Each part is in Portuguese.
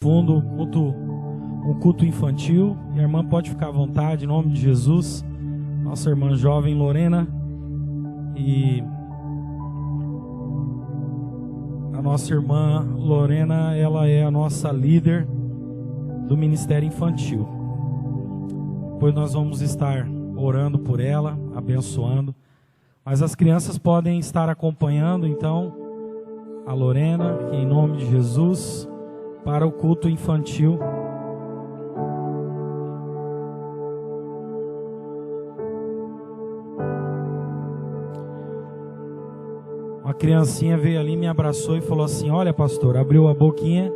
fundo, um culto infantil. E a irmã pode ficar à vontade, em nome de Jesus. Nossa irmã jovem Lorena. E a nossa irmã Lorena, ela é a nossa líder do Ministério Infantil. Depois nós vamos estar orando por ela, abençoando. Mas as crianças podem estar acompanhando, então, a Lorena, em nome de Jesus, para o culto infantil. Uma criancinha veio ali, me abraçou e falou assim: olha, pastor, abriu a boquinha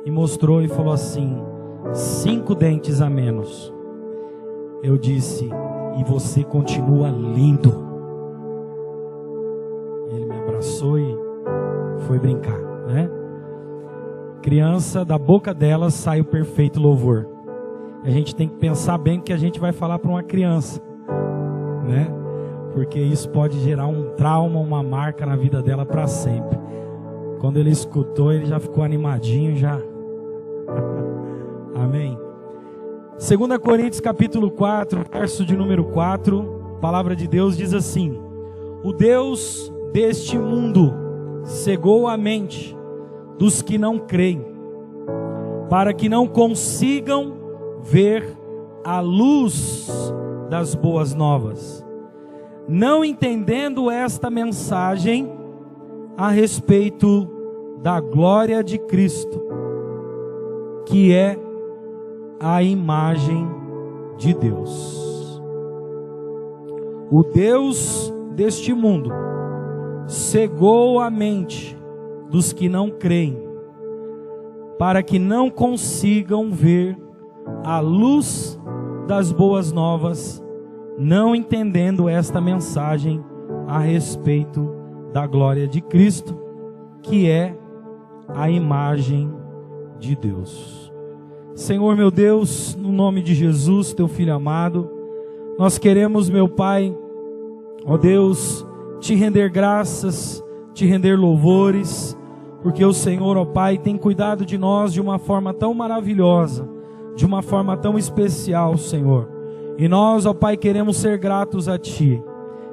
e mostrou e falou assim: 5 dentes a menos. Eu disse: e você continua lindo. Ele me abraçou e foi brincar, né? Criança, da boca dela sai o perfeito louvor. A gente tem que pensar bem o que a gente vai falar para uma criança, né? Porque isso pode gerar um trauma, uma marca na vida dela para sempre. Quando ele escutou, ele já ficou animadinho, já. Amém. 2 Coríntios capítulo 4, verso de número 4, a palavra de Deus diz assim: o Deus deste mundo cegou a mente dos que não creem, para que não consigam ver a luz das boas novas, não entendendo esta mensagem a respeito da glória de Cristo, que é a imagem de Deus. O Deus deste mundo cegou a mente dos que não creem, para que não consigam ver a luz das boas novas, não entendendo esta mensagem a respeito da glória de Cristo, que é a imagem de Deus. Senhor meu Deus, no nome de Jesus, teu Filho amado, nós queremos, meu Pai, ó Deus, te render graças, te render louvores, porque o Senhor, ó Pai, tem cuidado de nós de uma forma tão maravilhosa, de uma forma tão especial, Senhor. E nós, ó Pai, queremos ser gratos a Ti,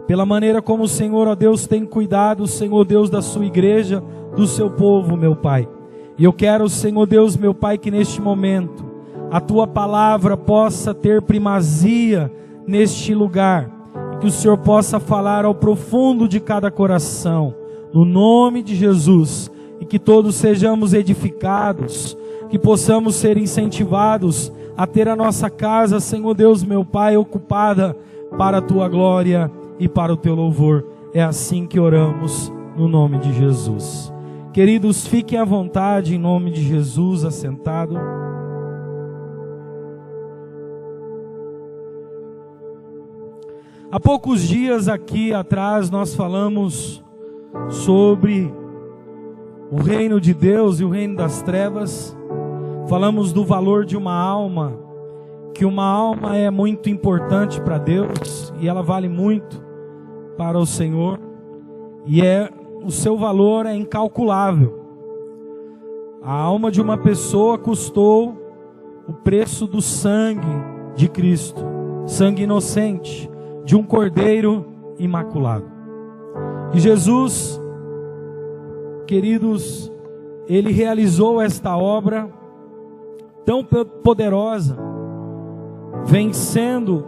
pela maneira como o Senhor, ó Deus, tem cuidado, Senhor Deus, da sua igreja, do seu povo, meu Pai. E eu quero, Senhor Deus, meu Pai, que neste momento a Tua palavra possa ter primazia neste lugar, e que o Senhor possa falar ao profundo de cada coração, no nome de Jesus, e que todos sejamos edificados, que possamos ser incentivados a ter a nossa casa, Senhor Deus, meu Pai, ocupada para a Tua glória e para o Teu louvor. É assim que oramos, no nome de Jesus. Queridos, fiquem à vontade em nome de Jesus, assentado. Há poucos dias aqui atrás nós falamos sobre o reino de Deus e o reino das trevas. Falamos do valor de uma alma, que uma alma é muito importante para Deus e ela vale muito para o Senhor, e o seu valor é incalculável. A alma de uma pessoa custou o preço do sangue de Cristo, sangue inocente, de um cordeiro imaculado. E Jesus, queridos, Ele realizou esta obra tão poderosa, vencendo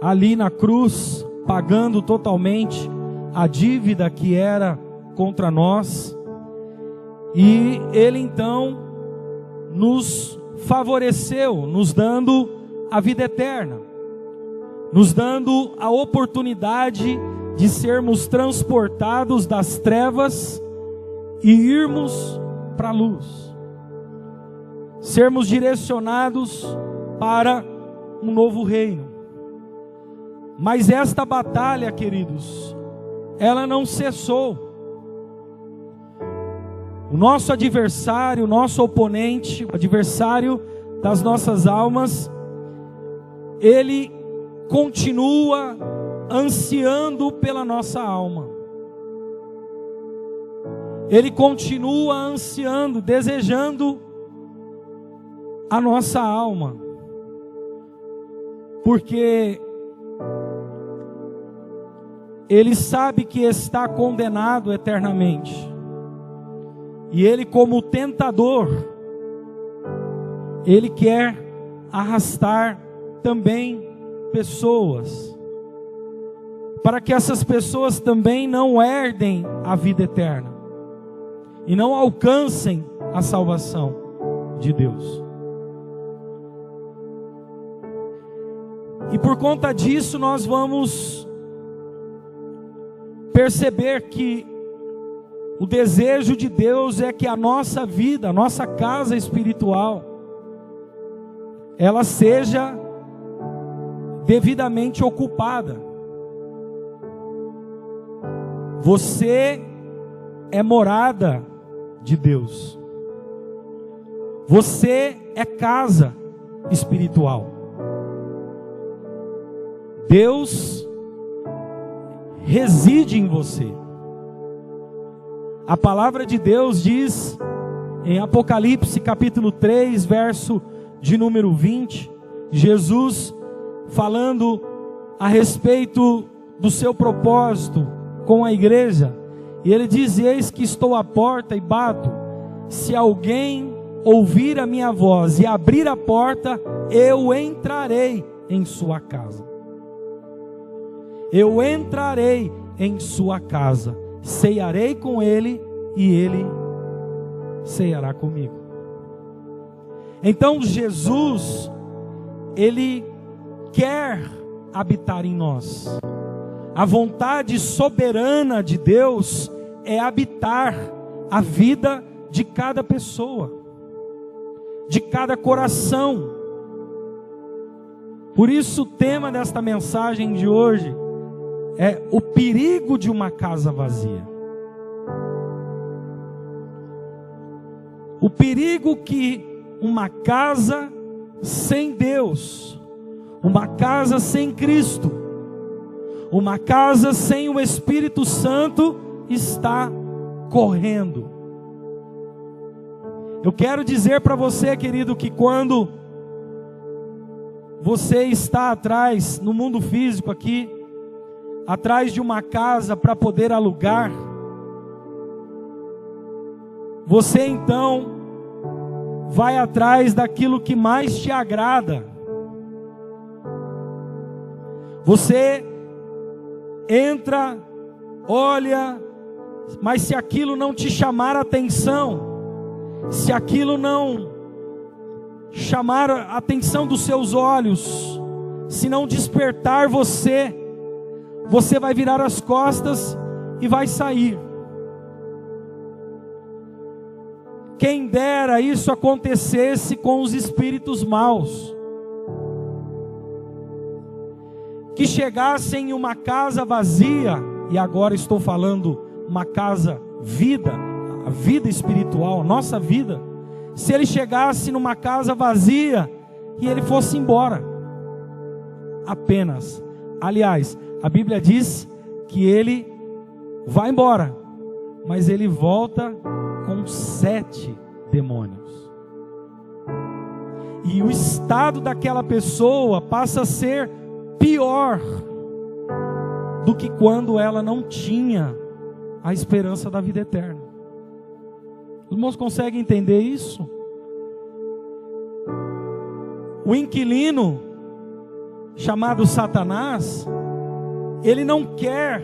ali na cruz, pagando totalmente a dívida que era contra nós, e Ele então nos favoreceu, nos dando a vida eterna, nos dando a oportunidade de sermos transportados das trevas e irmos para a luz, sermos direcionados para um novo reino. Mas esta batalha, queridos, ela não cessou. O nosso adversário, o nosso oponente, o adversário das nossas almas, ele continua ansiando pela nossa alma. Ele continua ansiando, desejando a nossa alma, porque ele sabe que está condenado eternamente, e ele, como tentador, ele quer arrastar também pessoas, para que essas pessoas também não herdem a vida eterna e não alcancem a salvação de Deus. E por conta disso nós vamos perceber que o desejo de Deus é que a nossa vida, a nossa casa espiritual, ela seja devidamente ocupada. Você é morada de Deus. Você é casa espiritual. Deus reside em você. A palavra de Deus diz em Apocalipse capítulo 3, verso de número 20, Jesus falando a respeito do seu propósito com a igreja, e ele diz: eis que estou à porta e bato, se alguém ouvir a minha voz e abrir a porta, eu entrarei em sua casa. Eu entrarei em sua casa, ceiarei com ele e ele ceiará comigo. Então Jesus, ele quer habitar em nós. A vontade soberana de Deus é habitar a vida de cada pessoa, de cada coração. Por isso o tema desta mensagem de hoje é o perigo de uma casa vazia. O perigo que uma casa sem Deus, uma casa sem Cristo, uma casa sem o Espírito Santo está correndo. Eu quero dizer para você, querido, que quando você está atrás, no mundo físico aqui, atrás de uma casa para poder alugar, você então vai atrás daquilo que mais te agrada. Você entra, olha, mas se aquilo não te chamar a atenção, se aquilo não chamar a atenção dos seus olhos, se não despertar você, você vai virar as costas e vai sair. Quem dera isso acontecesse com os espíritos maus, que chegassem em uma casa vazia, e agora estou falando uma casa vida, a vida espiritual, nossa vida. Se ele chegasse numa casa vazia e ele fosse embora, apenas. Aliás, a Bíblia diz que ele vai embora, mas ele volta com 7 demônios. E o estado daquela pessoa passa a ser pior do que quando ela não tinha a esperança da vida eterna. Os irmãos conseguem entender isso? O inquilino, chamado Satanás, ele não quer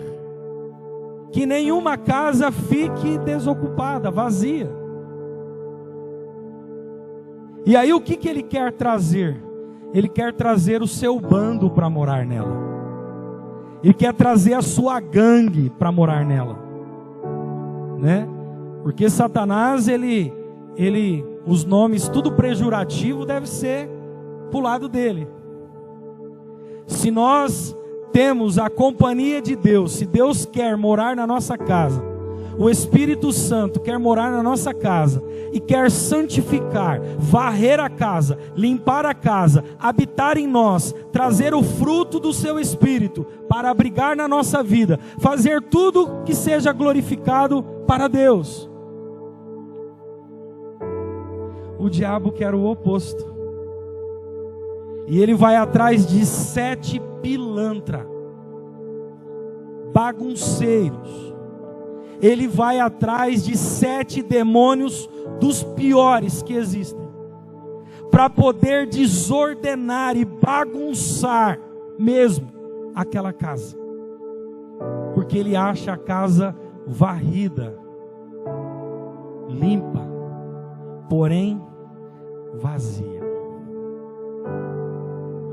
que nenhuma casa fique desocupada, vazia. E aí o que ele quer trazer? Ele quer trazer o seu bando para morar nela. Ele quer trazer a sua gangue para morar nela, né? Porque Satanás, os nomes tudo pejorativo deve ser pro lado dele. Se nós temos a companhia de Deus, se Deus quer morar na nossa casa, o Espírito Santo quer morar na nossa casa e quer santificar, varrer a casa, limpar a casa, habitar em nós, trazer o fruto do seu Espírito para abrigar na nossa vida, fazer tudo que seja glorificado para Deus. O diabo quer o oposto. E ele vai atrás de 7 pilantras, bagunceiros. Ele vai atrás de 7 demônios dos piores que existem, para poder desordenar e bagunçar mesmo aquela casa, porque ele acha a casa varrida, limpa, porém vazia.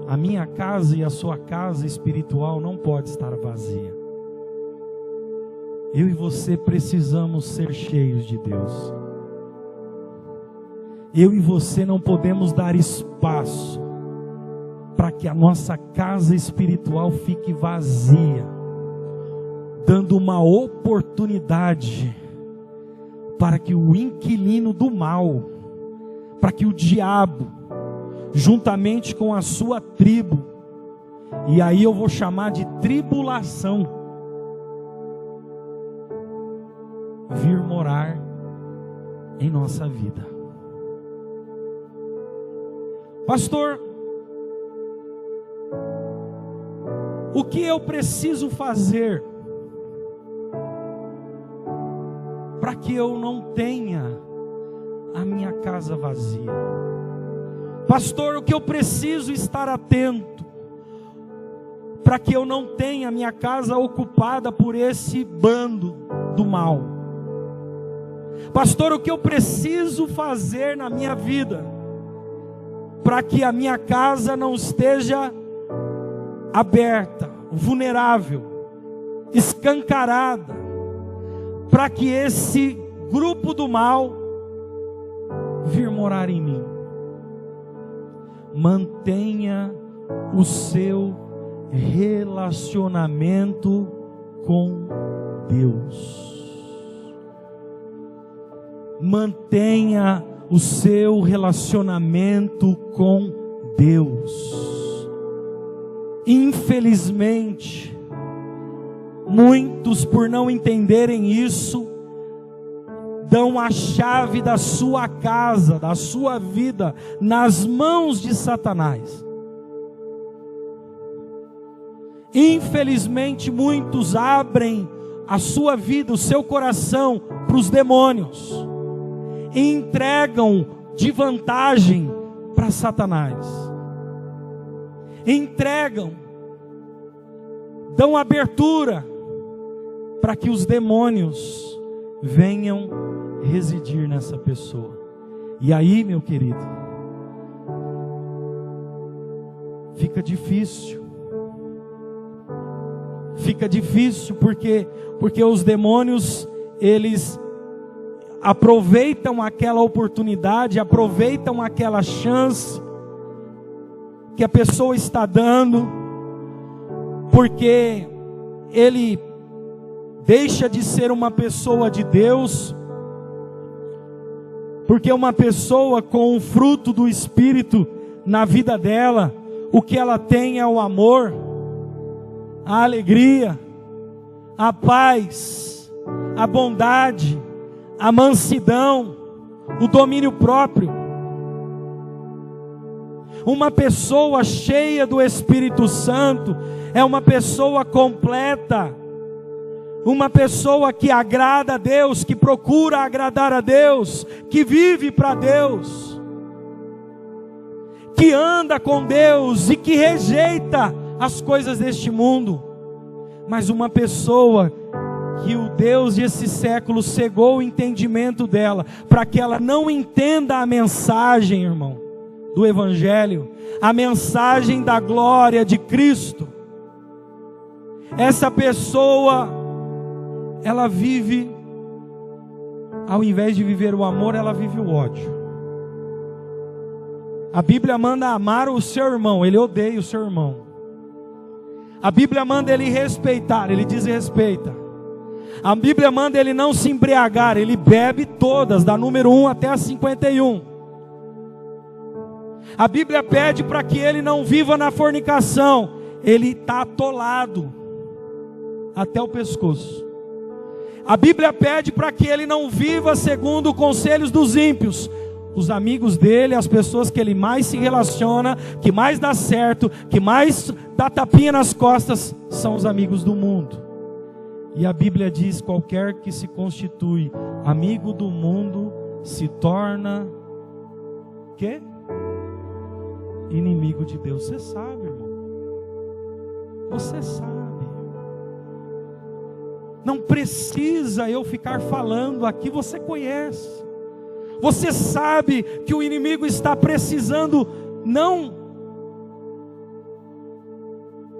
A minha casa e a sua casa espiritual não pode estar vazia. Eu e você precisamos ser cheios de Deus. Eu e você não podemos dar espaço para que a nossa casa espiritual fique vazia, dando uma oportunidade para que o inquilino do mal, para que o diabo, juntamente com a sua tribo, e aí eu vou chamar de tribulação, vir morar em nossa vida. Pastor, o que eu preciso fazer para que eu não tenha a minha casa vazia? Pastor, o que eu preciso estar atento para que eu não tenha a minha casa ocupada por esse bando do mal? Pastor, o que eu preciso fazer na minha vida para que a minha casa não esteja aberta, vulnerável, escancarada, para que esse grupo do mal vir morar em mim? Mantenha o seu relacionamento com Deus. Mantenha o seu relacionamento com Deus. Infelizmente, muitos, por não entenderem isso, dão a chave da sua casa, da sua vida, nas mãos de Satanás. Infelizmente, muitos abrem a sua vida, o seu coração, para os demônios, e entregam de vantagem para Satanás. Entregam, dão abertura para que os demônios venham residir nessa pessoa. E aí, meu querido, fica difícil. Fica difícil porque os demônios, eles aproveitam aquela oportunidade, aproveitam aquela chance que a pessoa está dando, porque ele deixa de ser uma pessoa de Deus, porque uma pessoa com o fruto do Espírito na vida dela, o que ela tem é o amor, a alegria, a paz, a bondade, a mansidão, o domínio próprio. Uma pessoa cheia do Espírito Santo é uma pessoa completa, uma pessoa que agrada a Deus, que procura agradar a Deus, que vive para Deus, que anda com Deus e que rejeita as coisas deste mundo. Mas uma pessoa que o Deus desse século cegou o entendimento dela, para que ela não entenda a mensagem, irmão, do Evangelho, a mensagem da glória de Cristo. Essa pessoa, ela vive, ao invés de viver o amor, ela vive o ódio. A Bíblia manda amar o seu irmão, ele odeia o seu irmão. A Bíblia manda ele respeitar, ele desrespeita. A Bíblia manda ele não se embriagar, ele bebe todas, da número 1 até a 51. A Bíblia pede para que ele não viva na fornicação, ele está atolado até o pescoço. A Bíblia pede para que ele não viva segundo os conselhos dos ímpios, Os amigos dele, as pessoas que ele mais se relaciona, que mais dá certo, que mais dá tapinha nas costas, são os amigos do mundo. E a Bíblia diz: qualquer que se constitui amigo do mundo se torna quê? Inimigo de Deus. Você sabe, irmão. Você sabe. Não precisa eu ficar falando aqui, você conhece. Você sabe que o inimigo está precisando, não.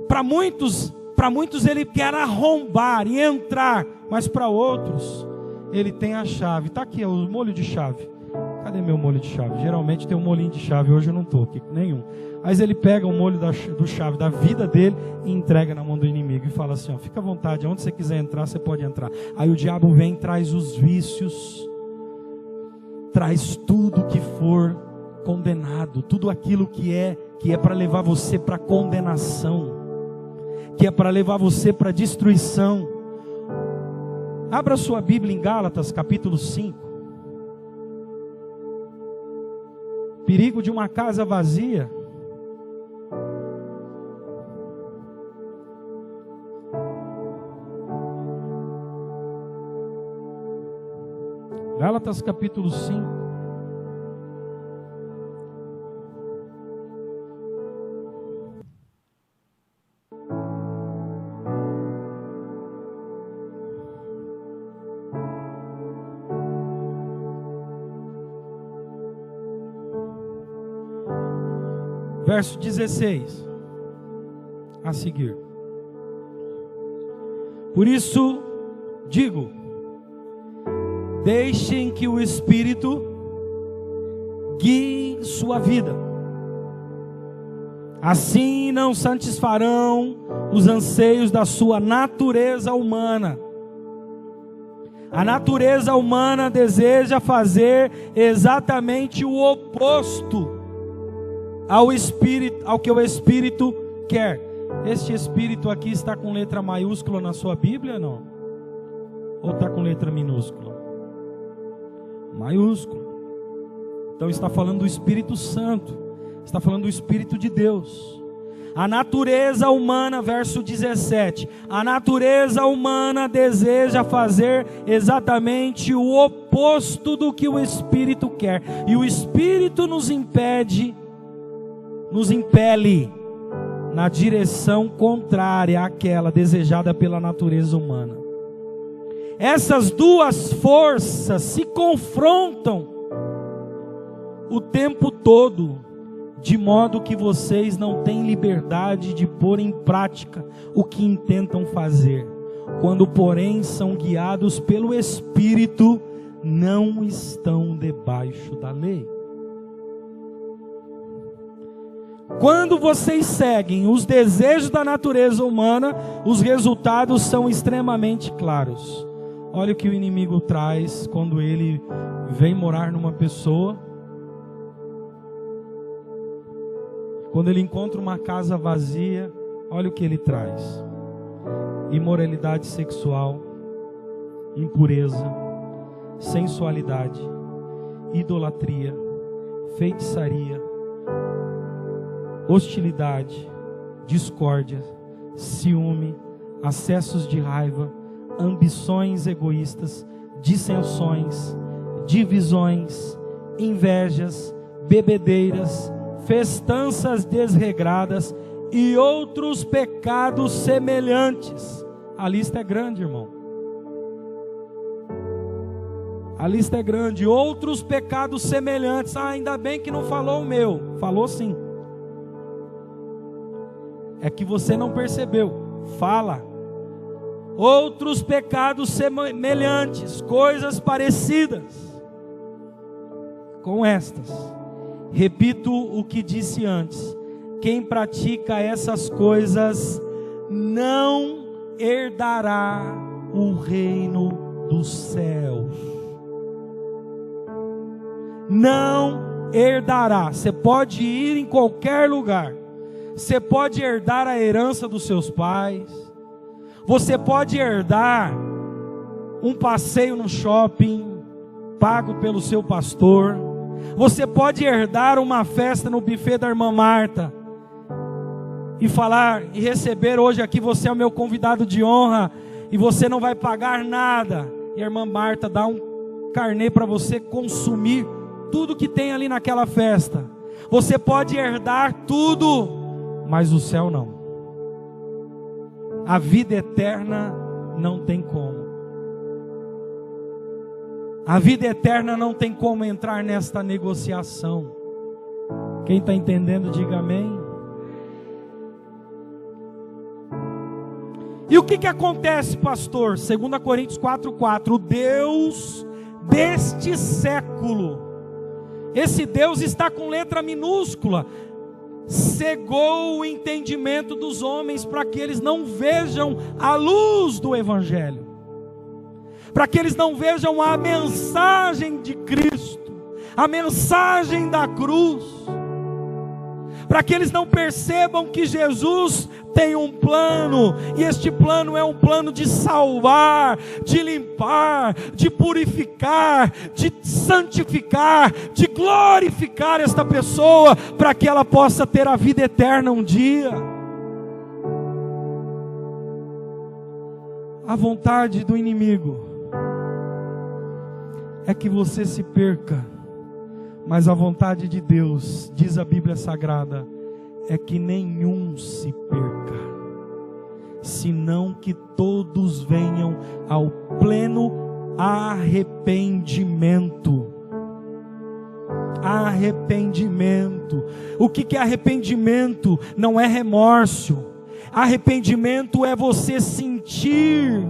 Para muitos ele quer arrombar e entrar, mas para outros ele tem a chave. Está aqui, o molho de chave. Cadê meu molho de chave? Geralmente tem um molhinho de chave, hoje eu não estou aqui, nenhum. Mas ele pega o molho do chave da vida dele e entrega na mão do inimigo e fala assim: ó, fica à vontade, onde você quiser entrar, você pode entrar. Aí o diabo vem e traz os vícios, traz tudo que for condenado, tudo aquilo que é para levar você para condenação, que é para levar você para destruição. Abra sua Bíblia em Gálatas capítulo 5. Perigo de uma casa vazia. Gálatas capítulo 5. Verso 16 a seguir. Por isso digo: deixem que o Espírito guie sua vida, assim não satisfarão os anseios da sua natureza humana. A natureza humana deseja fazer exatamente o oposto ao que o Espírito quer. Este Espírito aqui está com letra maiúscula na sua Bíblia, não? Ou está com letra minúscula? Maiúsculo. Então está falando do Espírito Santo, está falando do Espírito de Deus. A natureza humana, verso 17, a natureza humana deseja fazer exatamente o oposto do que o Espírito quer, e o Espírito nos impele na direção contrária àquela desejada pela natureza humana. Essas duas forças se confrontam o tempo todo, de modo que vocês não têm liberdade de pôr em prática o que intentam fazer. Quando, porém, são guiados pelo Espírito, não estão debaixo da lei. Quando vocês seguem os desejos da natureza humana, os resultados são extremamente claros. Olha o que o inimigo traz quando ele vem morar numa pessoa. Quando ele encontra uma casa vazia, olha o que ele traz: imoralidade sexual, impureza, sensualidade, idolatria, feitiçaria, hostilidade, discórdia, ciúme, acessos de raiva, ambições egoístas, dissensões, divisões, invejas, bebedeiras, festanças desregradas e outros pecados semelhantes. A lista é grande, irmão. A lista é grande. Outros pecados semelhantes. Ainda bem que não falou o meu. Falou sim. É que você não percebeu. Fala. Outros pecados semelhantes, coisas parecidas com estas. Repito o que disse antes: quem pratica essas coisas não herdará o reino dos céus. Não herdará. Você pode ir em qualquer lugar. Você pode herdar a herança dos seus pais. Você pode herdar um passeio no shopping pago pelo seu pastor. Você pode herdar uma festa no buffet da irmã Marta e falar e receber hoje aqui, você é o meu convidado de honra e você não vai pagar nada. E a irmã Marta dá um carnê para você consumir tudo que tem ali naquela festa. Você pode herdar tudo, mas o céu não. A vida eterna não tem como. A vida eterna não tem como entrar nesta negociação. Quem está entendendo, diga amém. E o que acontece, pastor? 2 Coríntios 4,4. O Deus deste século, esse Deus está com letra minúscula, cegou o entendimento dos homens para que eles não vejam a luz do Evangelho, para que eles não vejam a mensagem de Cristo, a mensagem da cruz, para que eles não percebam que Jesus tem um plano, e este plano é um plano de salvar, de limpar, de purificar, de santificar, de glorificar esta pessoa, para que ela possa ter a vida eterna um dia. A vontade do inimigo é que você se perca, mas a vontade de Deus, diz a Bíblia Sagrada, é que nenhum se perca, senão que todos venham ao pleno arrependimento. Arrependimento. O que é arrependimento? Não é remorso. Arrependimento é você sentir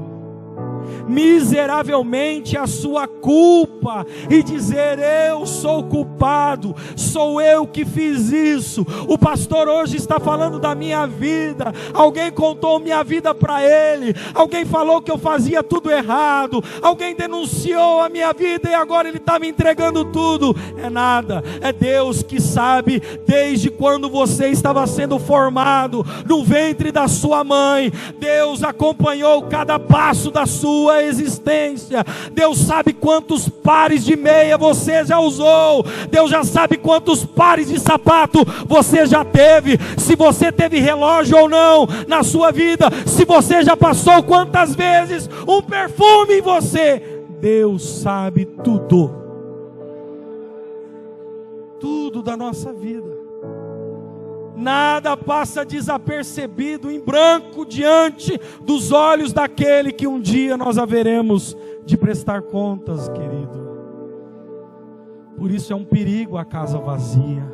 miseravelmente a sua culpa e dizer: eu sou culpado, sou eu que fiz isso. O pastor hoje está falando da minha vida, alguém contou minha vida para ele, alguém falou que eu fazia tudo errado, alguém denunciou a minha vida e agora ele está me entregando tudo. É nada, é Deus que sabe desde quando você estava sendo formado no ventre da sua mãe. Deus acompanhou cada passo da sua existência. Deus sabe quantos pares de meia você já usou. Deus já sabe quantos pares de sapato você já teve, se você teve relógio ou não na sua vida, se você já passou quantas vezes um perfume em você. Deus sabe tudo, tudo da nossa vida. Nada passa desapercebido, em branco, diante dos olhos daquele que um dia nós haveremos de prestar contas, querido. Por isso é um perigo a casa vazia.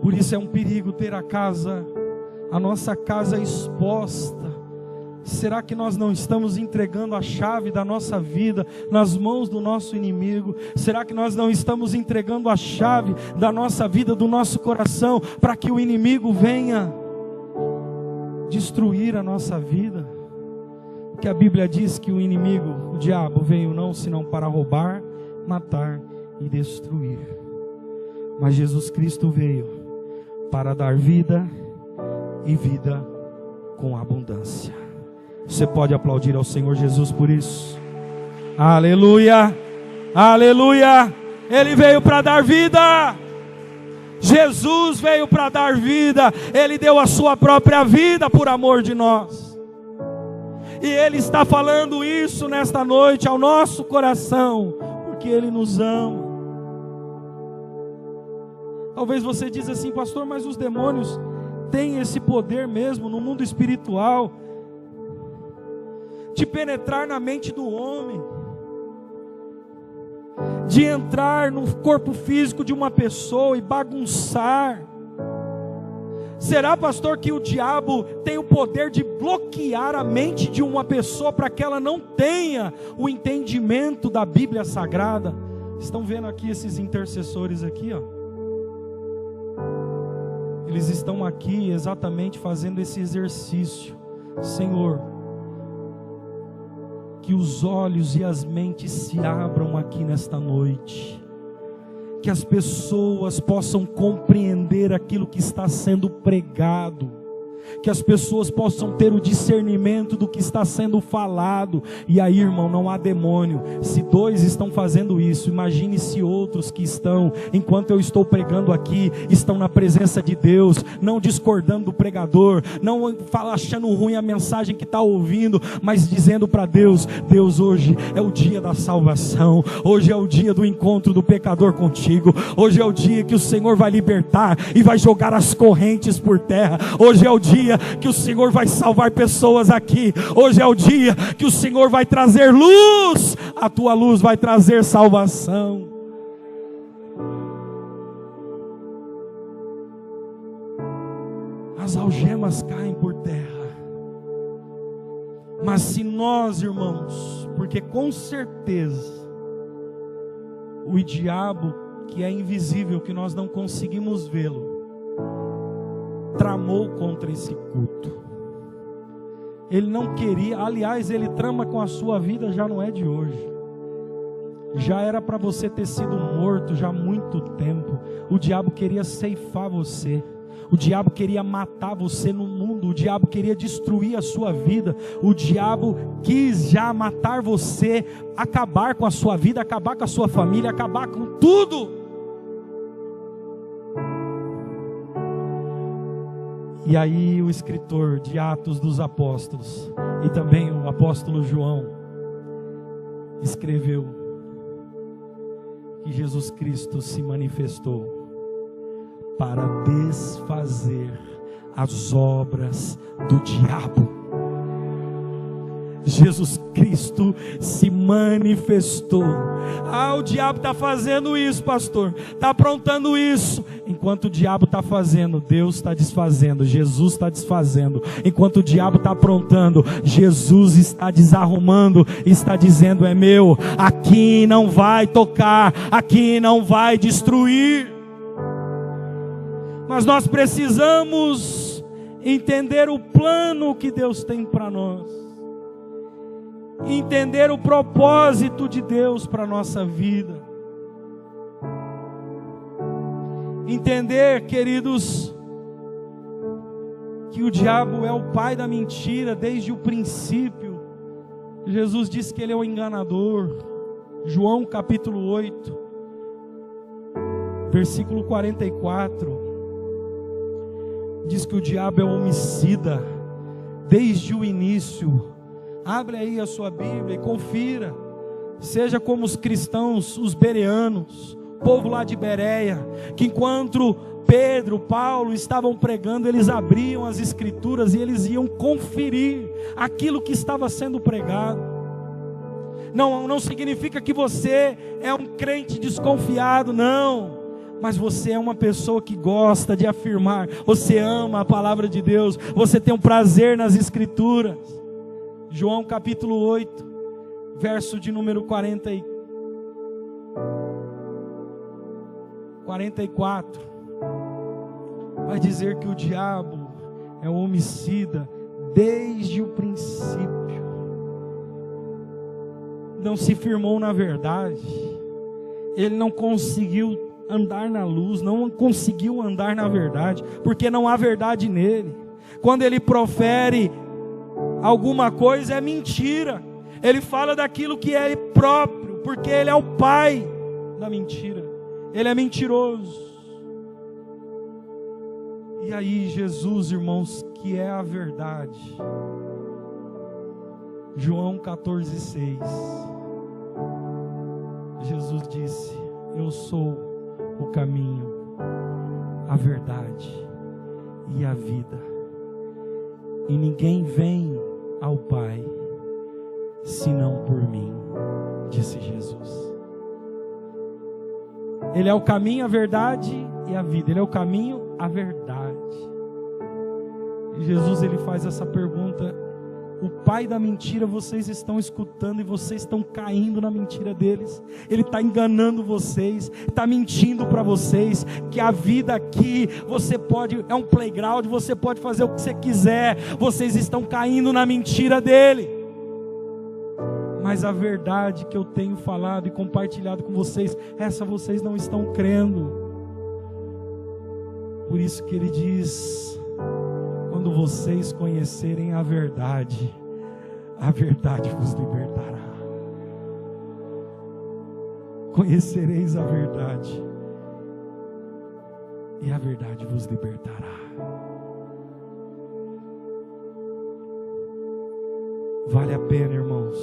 Por isso é um perigo ter a nossa casa exposta. Será que nós não estamos entregando a chave da nossa vida nas mãos do nosso inimigo? Será que nós não estamos entregando a chave da nossa vida, do nosso coração, para que o inimigo venha destruir a nossa vida? Porque a Bíblia diz que o inimigo, o diabo, veio não senão para roubar, matar e destruir. Mas Jesus Cristo veio para dar vida e vida com abundância. Você pode aplaudir ao Senhor Jesus por isso? Aleluia, aleluia. Ele veio para dar vida. Jesus veio para dar vida. Ele deu a sua própria vida por amor de nós. E Ele está falando isso nesta noite ao nosso coração, porque Ele nos ama. Talvez você diz assim: pastor, mas os demônios têm esse poder mesmo no mundo espiritual de penetrar na mente do homem, de entrar no corpo físico de uma pessoa e bagunçar. Será, pastor, que o diabo tem o poder de bloquear a mente de uma pessoa para que ela não tenha o entendimento da Bíblia Sagrada? Estão vendo aqui esses intercessores aqui, ó? Eles estão aqui exatamente fazendo esse exercício. Senhor, que os olhos e as mentes se abram aqui nesta noite, que as pessoas possam compreender aquilo que está sendo pregado, que as pessoas possam ter o discernimento do que está sendo falado. E aí, irmão, não há demônio. Se 2 estão fazendo isso, imagine se outros que estão, enquanto eu estou pregando aqui, estão na presença de Deus, não discordando do pregador, não achando ruim a mensagem que está ouvindo, mas dizendo para Deus: Deus, hoje é o dia da salvação, hoje é o dia do encontro do pecador contigo, hoje é o dia que o Senhor vai libertar e vai jogar as correntes por terra, hoje é o dia que o Senhor vai salvar pessoas aqui, hoje é o dia que o Senhor vai trazer luz, a tua luz vai trazer salvação. As algemas caem por terra, mas se nós, irmãos, porque com certeza o diabo, que é invisível, que nós não conseguimos vê-lo, tramou contra esse culto. Ele não queria, aliás, ele trama com a sua vida, já não é de hoje, já era para você ter sido morto já há muito tempo. O diabo queria ceifar você, o diabo queria matar você no mundo, o diabo queria destruir a sua vida, o diabo quis já matar você, acabar com a sua vida, acabar com a sua família, acabar com tudo. E aí o escritor de Atos dos Apóstolos, e também o apóstolo João, escreveu que Jesus Cristo se manifestou para desfazer as obras do diabo. Jesus Cristo se manifestou. O diabo está fazendo isso, pastor, está aprontando isso. Enquanto o diabo está fazendo, Deus está desfazendo, Jesus está desfazendo. Enquanto o diabo está aprontando, Jesus está desarrumando, está dizendo: é meu, aqui não vai tocar, aqui não vai destruir. Mas nós precisamos entender o plano que Deus tem para nós, entender o propósito de Deus para a nossa vida, entender, queridos, que o diabo é o pai da mentira desde o princípio. Jesus disse que ele é o enganador. João capítulo 8, versículo 44, diz que o diabo é homicida desde o início. Abre aí a sua Bíblia e confira. Seja como os cristãos, os bereanos, o povo lá de Bereia, que enquanto Pedro, Paulo estavam pregando, eles abriam as escrituras e eles iam conferir aquilo que estava sendo pregado. Não significa que você é um crente desconfiado, não. Mas você é uma pessoa que gosta de afirmar, você ama a palavra de Deus, você tem um prazer nas escrituras. João capítulo 8, verso de número 44, vai dizer que o diabo é um homicida desde o princípio. Não se firmou na verdade, ele não conseguiu andar na luz, não conseguiu andar na verdade, porque não há verdade nele. Quando ele profere alguma coisa, é mentira. Ele fala daquilo que é próprio, porque ele é o pai da mentira. Ele é mentiroso. E aí Jesus, irmãos, que é a verdade. João 14,6. Jesus disse: eu sou o caminho, a verdade e a vida, e ninguém vem ao Pai senão por mim, disse Jesus. Ele é o caminho, a verdade e a vida. Ele é o caminho, a verdade. E Jesus, ele faz essa pergunta: o pai da mentira, vocês estão escutando e vocês estão caindo na mentira deles. Ele está enganando vocês, está mentindo para vocês, que a vida aqui, você pode, é um playground, você pode fazer o que você quiser. Vocês estão caindo na mentira dele. Mas a verdade que eu tenho falado e compartilhado com vocês, essa vocês não estão crendo. Por isso que ele diz: Quando vocês conhecerem a verdade vos libertará. Conhecereis a verdade, e a verdade vos libertará. Vale a pena, irmãos,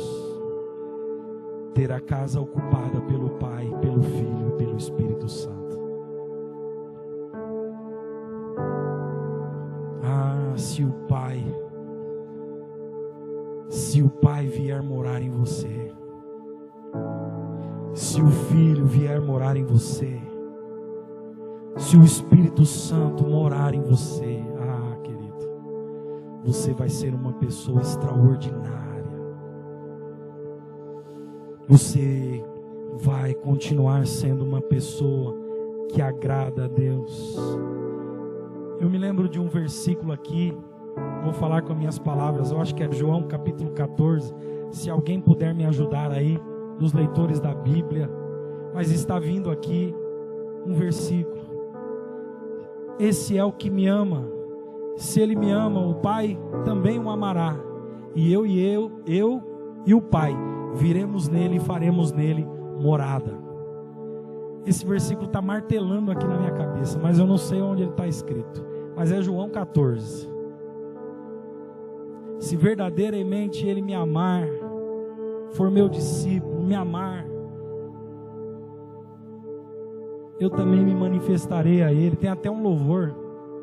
ter a casa ocupada pelo Pai, pelo Filho e pelo Espírito Santo. Se o Pai vier morar em você, se o Filho vier morar em você, se o Espírito Santo morar em você, querido, você vai ser uma pessoa extraordinária. Você vai continuar sendo uma pessoa que agrada a Deus. Eu me lembro de um versículo aqui, vou falar com as minhas palavras, eu acho que é João capítulo 14, se alguém puder me ajudar aí, dos leitores da Bíblia, mas está vindo aqui um versículo: esse é o que me ama, se ele me ama, o Pai também o amará, e eu e o Pai viremos nele e faremos nele morada. Esse versículo está martelando aqui na minha cabeça, mas eu não sei onde ele está escrito, mas é João 14. Se verdadeiramente ele me amar, for meu discípulo, me amar, eu também me manifestarei a ele. Tem até um louvor,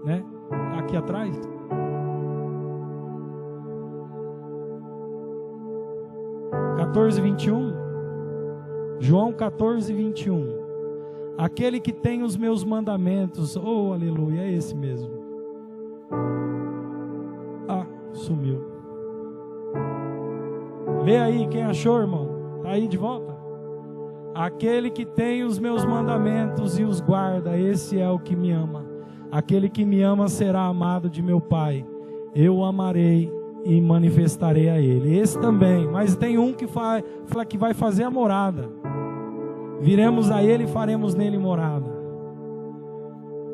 né? Aqui atrás. João 14, 21. Aquele que tem os meus mandamentos, oh aleluia, é esse mesmo. Sumiu. Lê aí, quem achou, irmão? Está aí de volta? Aquele que tem os meus mandamentos e os guarda, esse é o que me ama. Aquele que me ama será amado de meu Pai. Eu o amarei e manifestarei a ele. Esse também, mas tem um que fala que vai fazer a morada. Viremos a ele e faremos nele morada.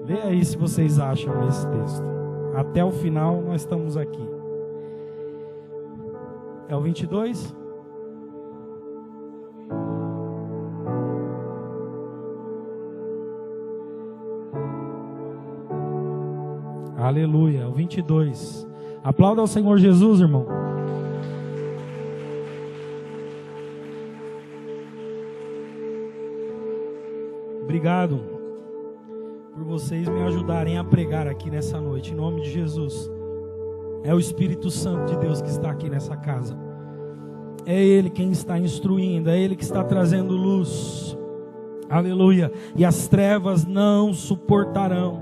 Lê aí se vocês acham esse texto. Até o final nós estamos aqui. É o 22? Aleluia, o 22. Aplauda ao Senhor Jesus, irmão. Obrigado por vocês me ajudarem a pregar aqui nessa noite, em nome de Jesus. É o Espírito Santo de Deus que está aqui nessa casa. É Ele quem está instruindo, é Ele que está trazendo luz. Aleluia. E as trevas não suportarão.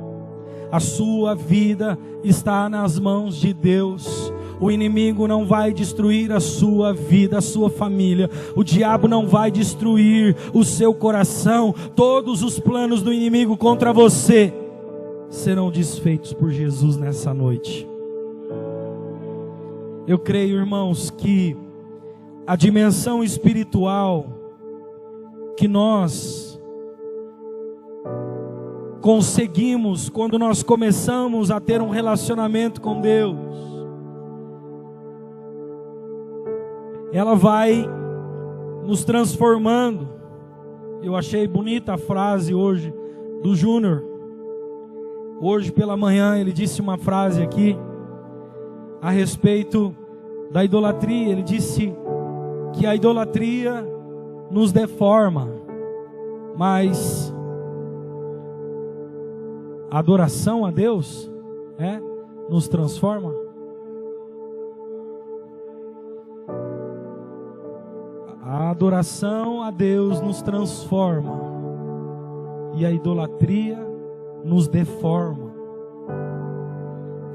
A sua vida está nas mãos de Deus. O inimigo não vai destruir a sua vida, a sua família. O diabo não vai destruir o seu coração. Todos os planos do inimigo contra você serão desfeitos por Jesus nessa noite. Eu creio, irmãos, que a dimensão espiritual que nós conseguimos quando nós começamos a ter um relacionamento com Deus, ela vai nos transformando. Eu achei bonita a frase hoje do Júnior. Hoje pela manhã ele disse uma frase aqui a respeito da idolatria. Ele disse que a idolatria nos deforma, mas a adoração a Deus nos transforma. A adoração a Deus nos transforma e a idolatria nos deforma.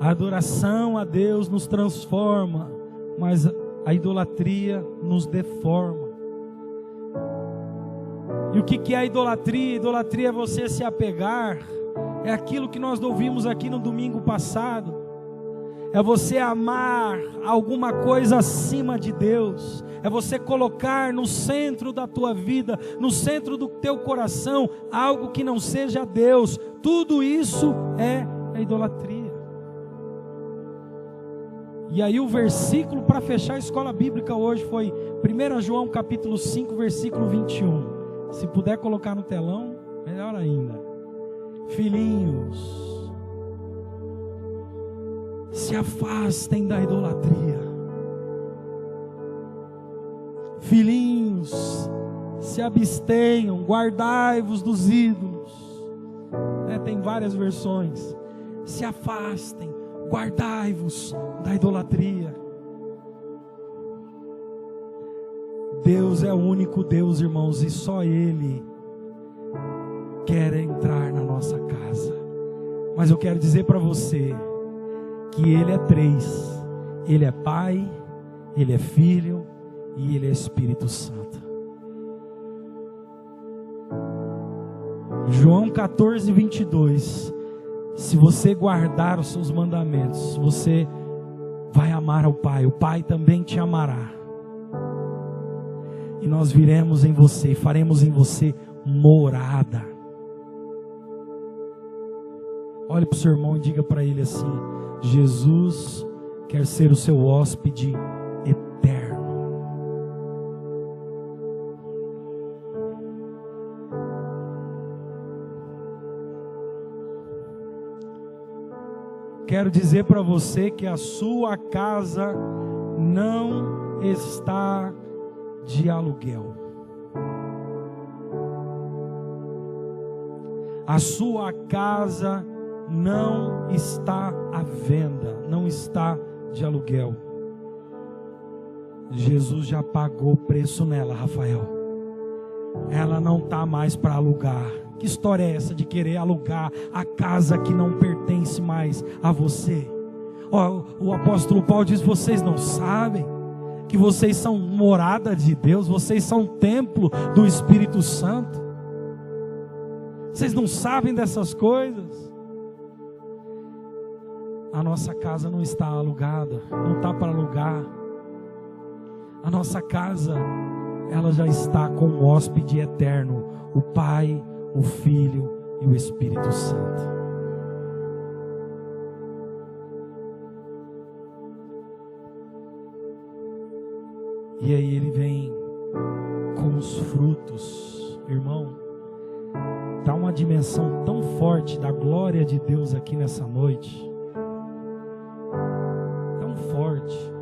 A adoração a Deus nos transforma, mas a idolatria nos deforma. E o que é a idolatria? Idolatria é você se apegar, é aquilo que nós ouvimos aqui no domingo passado, é você amar alguma coisa acima de Deus, é você colocar no centro da tua vida, no centro do teu coração, algo que não seja Deus. Tudo isso é a idolatria. E aí o versículo para fechar a escola bíblica hoje foi 1 João capítulo 5, versículo 21. Se puder colocar no telão, melhor ainda. Filhinhos, se afastem da idolatria. Filhinhos, se abstenham, guardai-vos dos ídolos. Tem várias versões. Se afastem, guardai-vos da idolatria. Deus é o único Deus, irmãos, e só Ele quer entrar na nossa casa. Mas eu quero dizer para você que Ele é três. Ele é Pai, Ele é Filho e Ele é Espírito Santo. João 14, 22. Se você guardar os seus mandamentos, você vai amar ao Pai. O Pai também te amará. E nós viremos em você e faremos em você morada. Olhe para o seu irmão e diga para ele assim: Jesus quer ser o seu hóspede eterno. Quero dizer para você que a sua casa não está de aluguel. A sua casa não está à venda, não está de aluguel. Jesus já pagou o preço nela, Rafael. Ela não está mais para alugar. Que história é essa de querer alugar a casa que não pertence mais a você? O apóstolo Paulo diz: vocês não sabem que vocês são morada de Deus, vocês são templo do Espírito Santo? Vocês não sabem dessas coisas? A nossa casa não está alugada, não está para alugar. A nossa casa, ela já está com o hóspede eterno, o Pai, o Filho e o Espírito Santo. E aí ele vem com os frutos, irmão. Dá uma dimensão tão forte da glória de Deus aqui nessa noite. Tão forte.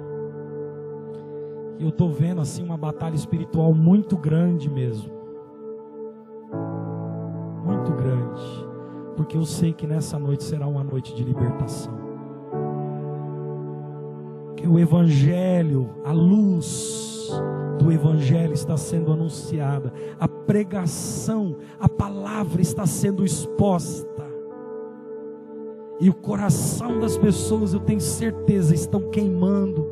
E eu estou vendo assim uma batalha espiritual muito grande mesmo. Muito grande. Porque eu sei que nessa noite será uma noite de libertação. Que o Evangelho, a luz do Evangelho está sendo anunciada. A pregação, a palavra está sendo exposta. E o coração das pessoas, eu tenho certeza, estão queimando.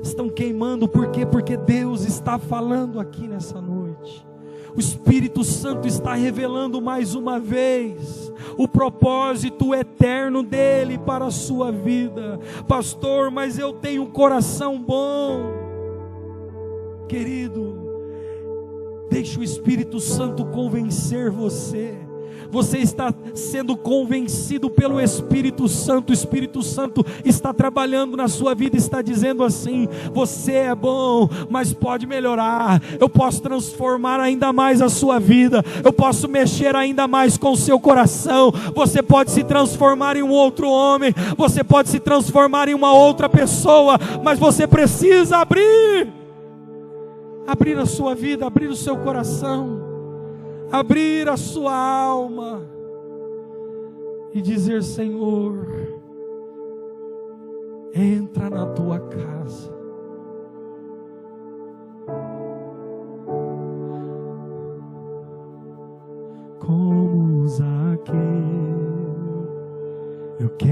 Estão queimando, por quê? Porque Deus está falando aqui nessa noite. O Espírito Santo está revelando mais uma vez o propósito eterno dele para a sua vida. Pastor, mas eu tenho um coração bom. Querido, deixe o Espírito Santo convencer você. Você está sendo convencido pelo Espírito Santo. O Espírito Santo está trabalhando na sua vida, está dizendo assim: você é bom, mas pode melhorar. Eu posso transformar ainda mais a sua vida. Eu posso mexer ainda mais com o seu coração. Você pode se transformar em um outro homem. Você pode se transformar em uma outra pessoa. Mas você precisa abrir a sua vida, abrir o seu coração, abrir a sua alma e dizer: Senhor, entra na tua casa. Como Zaqueu, eu quero